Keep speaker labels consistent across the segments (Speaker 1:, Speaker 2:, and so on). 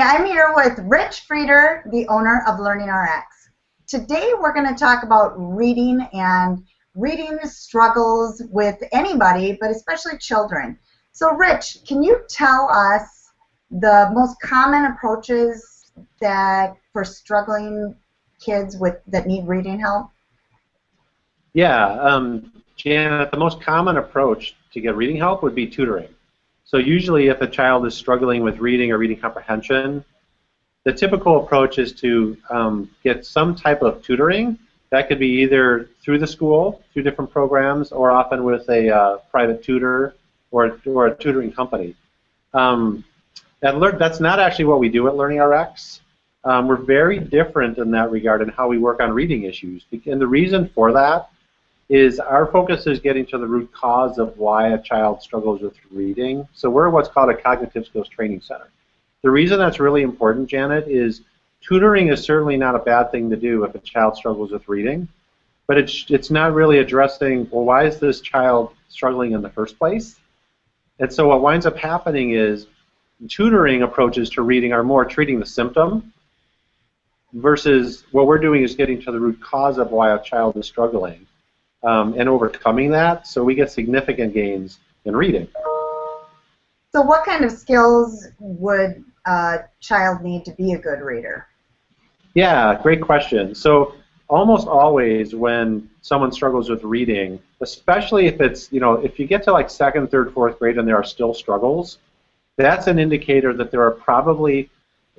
Speaker 1: I'm here with Rich Frieder, the owner of LearningRx. Today we're going to talk about reading and reading struggles with anybody, but especially children. So Rich, can you tell us the most common approaches for struggling kids that need reading help?
Speaker 2: Yeah, Janet, the most common approach to get reading help would be tutoring. So usually if a child is struggling with reading or reading comprehension, the typical approach is to get some type of tutoring. That could be either through the school, through different programs, or often with a private tutor or a tutoring company. That's not actually what we do at LearningRx. We're very different in that regard in how we work on reading issues. And the reason for that is our focus is getting to the root cause of why a child struggles with reading. So we're what's called a cognitive skills training center. The reason that's really important, Janet, is tutoring is certainly not a bad thing to do if a child struggles with reading, but it's not really addressing, well, why is this child struggling in the first place? And so what winds up happening is tutoring approaches to reading are more treating the symptom versus what we're doing is getting to the root cause of why a child is struggling. And overcoming that, so we get significant gains in reading.
Speaker 1: So what kind of skills would a child need to be a good reader?
Speaker 2: Yeah, great question. So almost always when someone struggles with reading, especially if it's, if you get to like second, third, fourth grade and there are still struggles, that's an indicator that there are probably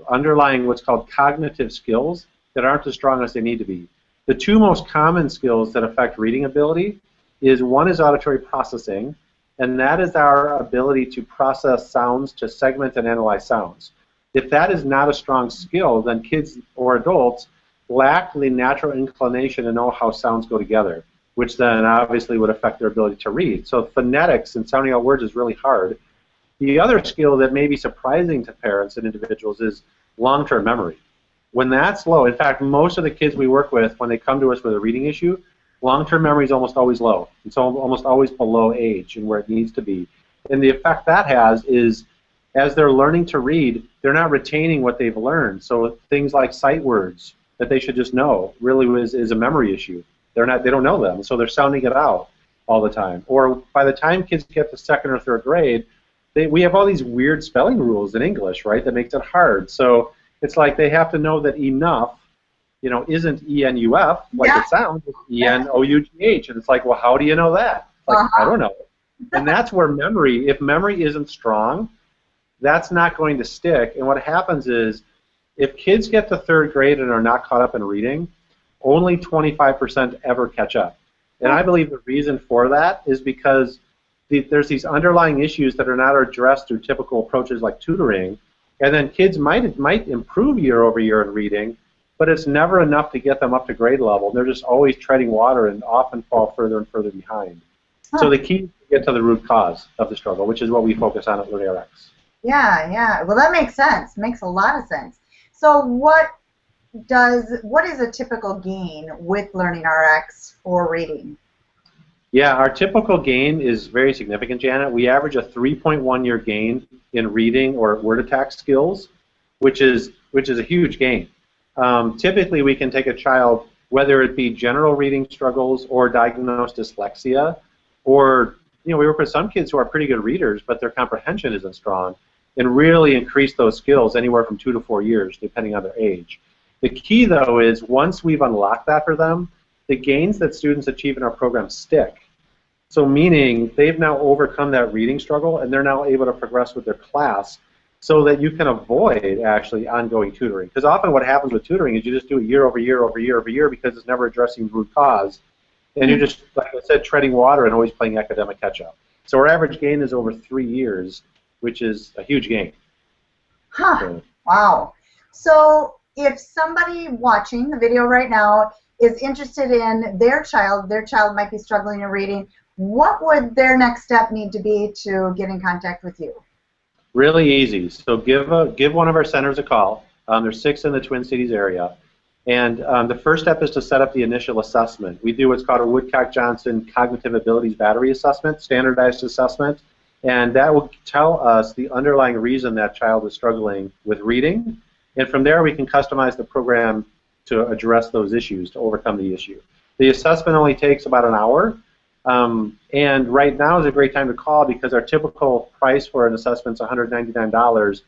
Speaker 2: underlying what's called cognitive skills that aren't as strong as they need to be. The two most common skills that affect reading ability is one is auditory processing, and that is our ability to process sounds, to segment and analyze sounds. If that is not a strong skill, then kids or adults lack the natural inclination to know how sounds go together, which then obviously would affect their ability to read. So phonetics and sounding out words is really hard. The other skill that may be surprising to parents and individuals is long-term memory. When that's low, in fact, most of the kids we work with, when they come to us with a reading issue, long-term memory is almost always low. It's almost always below age and where it needs to be. And the effect that has is, as they're learning to read, they're not retaining what they've learned. So things like sight words that they should just know really is a memory issue. They don't know them, so they're sounding it out all the time. Or by the time kids get to second or third grade, we have all these weird spelling rules in English, right, that makes it hard. So it's like they have to know that enough, isn't E-N-U-F like it sounds, it's E-N-O-U-G-H. And it's like, well, how do you know that? Like, I don't know. And that's where memory, if memory isn't strong, that's not going to stick. And what happens is, if kids get to third grade and are not caught up in reading, only 25% ever catch up. And I believe the reason for that is because there's these underlying issues that are not addressed through typical approaches like tutoring. And then kids might improve year over year in reading, but it's never enough to get them up to grade level. They're just always treading water and often fall further and further behind. So the key is to get to the root cause of the struggle, which is what we focus on at LearningRx.
Speaker 1: Yeah. Well, that makes sense. Makes a lot of sense. So what is a typical gain with LearningRx for reading?
Speaker 2: Yeah, our typical gain is very significant, Janet. We average a 3.1-year gain in reading or word attack skills, which is a huge gain. Typically, we can take a child, whether it be general reading struggles or diagnosed dyslexia, or we work with some kids who are pretty good readers, but their comprehension isn't strong, and really increase those skills anywhere from 2 to 4 years, depending on their age. The key, though, is once we've unlocked that for them, the gains that students achieve in our program stick. So meaning they've now overcome that reading struggle and they're now able to progress with their class so that you can avoid actually ongoing tutoring. Because often what happens with tutoring is you just do it year over year over year over year because it's never addressing the root cause. And you're just, like I said, treading water and always playing academic catch-up. So our average gain is over 3 years, which is a huge gain.
Speaker 1: Huh. So, wow. So if somebody watching the video right now is interested in their child might be struggling in reading, what would their next step need to be to get in contact with you?
Speaker 2: Really easy. So give one of our centers a call. There's 6 in the Twin Cities area. And the first step is to set up the initial assessment. We do what's called a Woodcock-Johnson Cognitive Abilities Battery Assessment, standardized assessment. And that will tell us the underlying reason that child is struggling with reading. And from there, we can customize the program to address those issues, to overcome the issue. The assessment only takes about an hour. And right now is a great time to call because our typical price for an assessment is $199.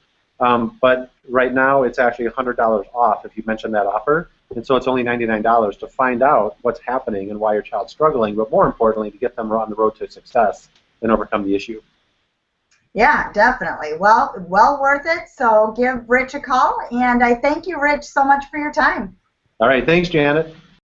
Speaker 2: But right now, it's actually $100 off if you mention that offer. And so it's only $99 to find out what's happening and why your child's struggling, but more importantly, to get them on the road to success and overcome the issue.
Speaker 1: Yeah, definitely. Well worth it. So give Rich a call. And I thank you, Rich, so much for your time.
Speaker 2: All right. Thanks, Janet.